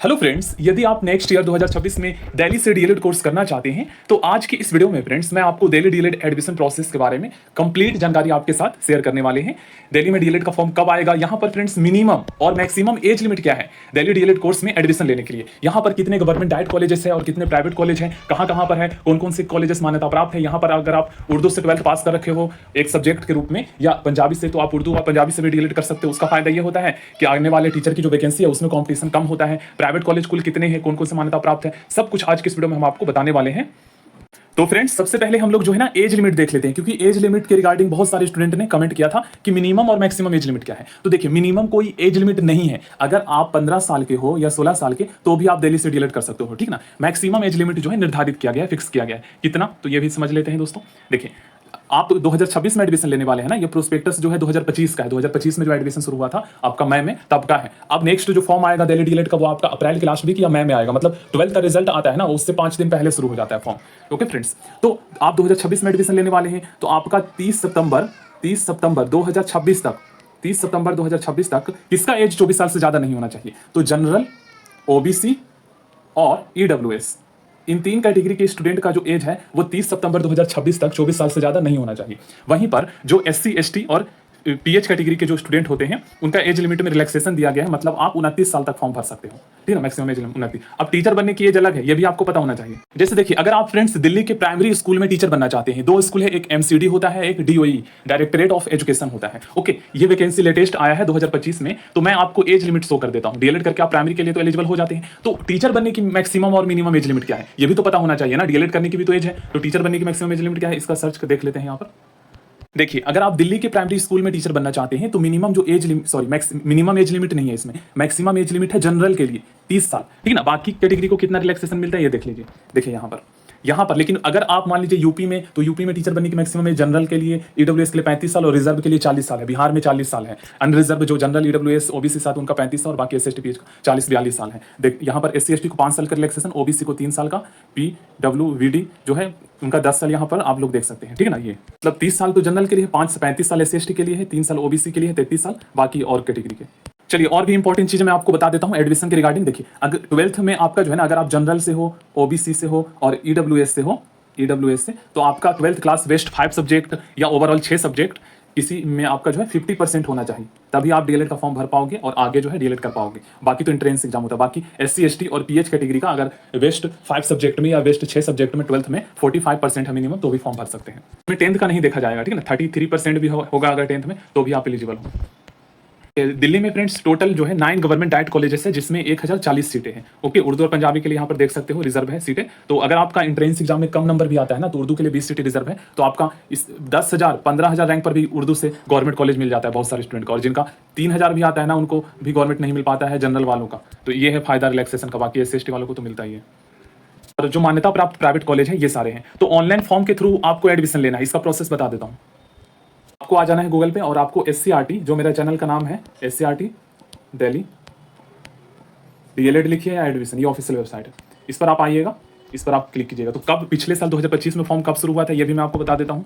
Hello friends, यदि आप next year 2026 में दिल्ली से डीएलएड कोर्स करना चाहते हैं तो आज की इस वीडियो में फ्रेंड्स मैं आपको दिल्ली डीएलएड एडमिशन प्रोसेस के बारे में कंप्लीट जानकारी आपके साथ शेयर करने वाले हैं। दिल्ली में डीएलएड का फॉर्म कब आएगा, यहाँ पर फ्रेंड्स मिनिमम और मैक्सिमम एज लिमिट क्या है दिल्ली डीएलएड कोर्स में एडमिशन लेने के लिए, यहाँ पर कितने गवर्नमेंट डाइट कॉलेजेस है और कितने प्राइवेट कॉलेज हैं, कहाँ पर है, कौन कौन से कॉलेजेस मान्यता प्राप्त है। यहाँ पर अगर आप उर्दू से 12th पास कर रखे हो एक सब्जेक्ट के रूप में या पंजाबी से, तो आप उर्दू और पंजाबी से भी डीएलएड कर सकते हो। उसका फायदा ये होता है कि आने वाले टीचर की जो वैकेंसी है उसमें कॉम्पिटिशन कम होता है। प्राइवेट कॉलेज कुल कितने हैं, कौन कौन से मान्यता प्राप्त है, सब कुछ आज के इस वीडियो में हम आपको बताने वाले हैं। तो फ्रेंड्स सबसे पहले हम लोग जो है ना एज लिमिट देख लेते हैं, क्योंकि एज लिमिट के रिगार्डिंग बहुत सारे स्टूडेंट ने कमेंट किया था कि मिनिमम और मैक्सिमम एज लिमिट क्या है। तो देखिए, मिनिमम कोई एज लिमिट नहीं है। अगर आप 15 साल के हो या 16 साल के तो भी आप दिल्ली से डीएलएड कर सकते हो, ठीक ना। मैक्सिमम एज लिमिट जो है निर्धारित किया गया है, फिक्स किया गया है। कितना, तो ये भी समझ लेते हैं दोस्तों। देखिए, आप 2026 में एडमिशन लेने वाले हैं ना, ये प्रोस्पेक्टस जो है 2025 का है। 2025 में जो एडमिशन शुरू हुआ था आपका मई में, तब का है। अब नेक्स्ट जो फॉर्म आएगा दिल्ली डीएलएड का वो आपका अप्रैल के लास्ट वीक या मई में आएगा। मतलब 12th का रिजल्ट आता है ना, उससे 5 दिन पहले शुरू हो जाता है फॉर्म। ओके फ्रेंड्स, तो आप 2026 में एडमिशन लेने वाले हैं तो आपका 30 सितंबर 2026 तक 30 सितंबर 2026 तक किसका एज 24 साल से ज्यादा नहीं होना चाहिए। तो जनरल, ओबीसी और ईडब्ल्यूएस, इन 3 कैटेगरी के स्टूडेंट का जो एज है वो 30 सितंबर 2026 तक 24 साल से ज्यादा नहीं होना चाहिए। वहीं पर जो एससी, एसटी और पीएच कैटेगरी के जो स्टूडेंट होते हैं उनका एज लिमिट में रिलैक्सेशन दिया गया है। मतलब आप 29 साल तक फॉर्म भर सकते हो, ठीक है। Maximum age limit 29। अब टीचर बनने की एज अलग है, ये भी आपको पता होना चाहिए। जैसे देखिए, अगर आप फ्रेंड्स दिल्ली के प्राइमरी स्कूल में टीचर बनना चाहते हैं, 2 स्कूल है, एक एमसीडी होता है, एक डीओई डायरेक्टरेट ऑफ एजुकेशन होता है। ओके, ये वैकेंसी लेटेस्ट आया है 2025 में। तो मैं आपको एज लिमिट शो कर देता हूँ। डीएलएड करके आप प्राइमरी के लिए तो एलिजिबल हो जाते हैं, तो टीचर बनने की मैक्सिमम और मिनिमम एज लिमिट क्या है ये भी तो पता होना चाहिए ना। डीएलएड करने की भी तो एज है, तो टीचर बनने की मैक्सिमम एज लिमिट क्या है इसका सर्च कर देख लेते हैं यहाँ पर। देखिए, अगर आप दिल्ली के प्राइमरी स्कूल में टीचर बनना चाहते हैं तो मिनिमम जो एज मिनिमम एज लिमिट नहीं है इसमें, मैक्सिमम एज लिमिट है जनरल के लिए 30 साल, ठीक ना। बाकी कैटेगरी को कितना रिलैक्सेशन मिलता है ये देख लीजिए। देखिए यहाँ पर लेकिन अगर आप मान लीजिए यूपी में, तो यूपी में टीचर बनने की मैक्सिमम एज जनरल के लिए, ईडब्ल्यूएस के लिए 35 साल और रिजर्व के लिए 40 साल है। बिहार में 40 साल है। अनरिजर्व जो जनरल, ईडब्ल्यूएस, ओबीसी साथ उनका 35 साल और बाकी एससी, एसटी, 40-42 साल है। देख, यहाँ पर एससी, एसटी को 5 साल का रिलैक्सेशन, ओबीसी को 3 साल का, पीडब्ल्यूवीडी जो है उनका 10 साल यहाँ पर आप लोग देख सकते हैं, ठीक है ना। ये मतलब 30 साल तो जनरल के लिए, 5 से 35 साल एससी, एसटी के लिए है, 3 साल ओबीसी के लिए है, 33 साल बाकी और कैटेगरी के। चलिए, और भी इंपॉर्टेंट चीजें मैं आपको बता देता हूं एडमिशन के रिगार्डिंग। देखिए, अगर 12th में आपका जो है ना, अगर आप जनरल से हो, ओबीसी से हो और ईडब्ल्यूएस से, तो आपका 12th क्लास वेस्ट 5 सब्जेक्ट या ओवरऑल 6 सब्जेक्ट किसी में आपका जो है 50% होना चाहिए, तभी आप डीएलएड का फॉर्म भर पाओगे और आगे जो है डीएलएड कर पाओगे। बाकी तो एंट्रेंस एग्जाम होता है। बाकी एससी, एसटी और पीएच कैटेगरी का अगर वेस्ट 5 सब्जेक्ट में या वेस्ट 6 सब्जेक्ट में 12th में 45% है मिनिमम, तो भी फॉर्म भर सकते हैं। इसमें 10th का नहीं देखा जाएगा, ठीक है ना। 33% भी होगा अगर 10th में, तो भी आप एलिजिबल हो। दिल्ली में फ्रेंड्स टोटल जो है 9 गवर्नमेंट डाइट कॉलेजेस है, जिसमें 1040 सीटें हैं। ओके, उर्दू और पंजाबी के लिए यहाँ पर देख सकते हो रिजर्व है सीटें। तो अगर आपका एंट्रेंस एग्जाम में कम नंबर भी आता है ना, तो उर्दू के लिए 20 सीटें रिजर्व है। तो आपका इस 10,000 15,000 रैंक पर भी उर्दू से गवर्नमेंट कॉलेज मिल जाता है बहुत सारे स्टूडेंट का। और जिनका 3,000 भी आता है ना, उनको भी गवर्नमेंट नहीं मिल पाता है, जनरल वालों का। तो ये है फायदा रिलैक्सेशन का। बाकी एससी, एसटी वालों को तो मिलता ही है। और जो मान्यता प्राप्त प्राइवेट कॉलेज है ये सारे हैं। तो ऑनलाइन फॉर्म के थ्रू आपको एडमिशन लेना है, इसका प्रोसेस बता देता हूँ। आपको आ जाना है गूगल पे और आपको एससीईआरटी, जो मेरा चैनल का नाम है एससीईआरटी दिल्ली डीएलएड लिखिए या एडमिशन, ये ऑफिशियल वेबसाइट है। इस पर आप आइएगा, इस पर आप क्लिक कीजिएगा। तो कब, पिछले साल 2025 में फॉर्म कब शुरू हुआ था ये भी मैं आपको बता देता हूँ।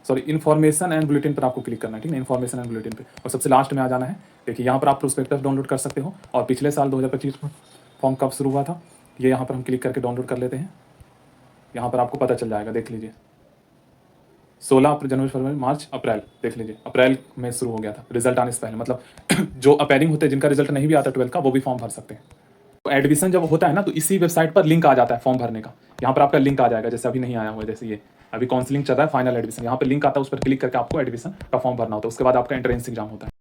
सॉरी, इन्फॉर्मेशन एंड बुलेटिन पर आपको क्लिक करना है, ठीक है। इन्फॉर्मेशन एंड बुलेटिन पे और सबसे लास्ट में आ जाना है। देखिए, यहाँ पर आप प्रोस्पेक्टस डाउनलोड कर सकते हो और पिछले साल 2025 में फॉर्म कब शुरू हुआ था ये यहाँ पर हम क्लिक करके डाउनलोड कर लेते हैं। यहाँ पर आपको पता चल जाएगा, देख लीजिए। 16 जनवरी, फरवरी, मार्च, अप्रैल, देख लीजिए अप्रैल में शुरू हो गया था रिजल्ट आने से पहले। मतलब जो अपेयरिंग होते हैं, जिनका रिजल्ट नहीं भी आता 12th का, वो भी फॉर्म भर सकते हैं। तो एडमिशन जब होता है ना, तो इसी वेबसाइट पर लिंक आ जाता है फॉर्म भरने का। यहाँ पर आपका लिंक आ जाएगा, जैसे अभी नहीं आया हुआ है, जैसे ये अभी काउंसलिंग चल रहा है, फाइनल एडमिशन। यहाँ पर लिंक आता है, उस पर क्लिक करके आपको एडमिशन का फॉर्म भरना होता है। उसके बाद आपका एंट्रेंस एग्जाम होता है।